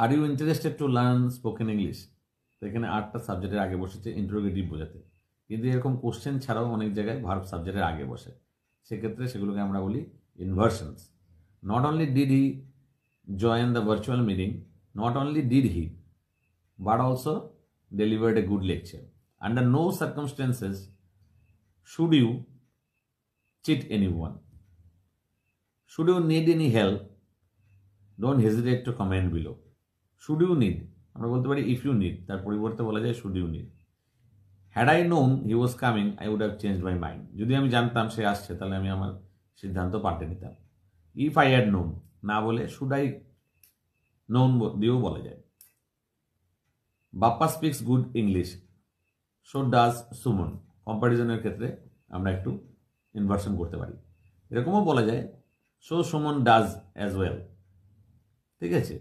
R you interested to learn spoken English? তো এখানে আটটা সাবজেক্টের আগে বসেছে ইন্টারোগেটিভ বোঝাতে, কিন্তু এরকম কোশ্চেন ছাড়াও অনেক জায়গায় ভার্ব সাবজেক্টের আগে বসে, সেক্ষেত্রে সেগুলোকে আমরা বলি inversions. Not only did he join the virtual meeting, not only did he but also delivered a good lecture. Under no circumstances should you cheat anyone. Should you need any help, don't hesitate to comment below. Should you need, আমরা বলতে পারি if you need, তার পরিবর্তে বলা যায় should you need. Had I known he was coming, I would have changed my mind. যদি আমি জানতাম সে আসছে তাহলে আমি আমার সিদ্ধান্ত পাল্টে নিতাম। If I had known না বলে should I known দিয়েও বলা যায়। Bappa speaks good English, so does Suman. কম্পারিজনের ক্ষেত্রে আমরা একটু ইনভার্সন করতে পারি, এরকমও বলা যায় so Suman does as well. ঠিক আছে।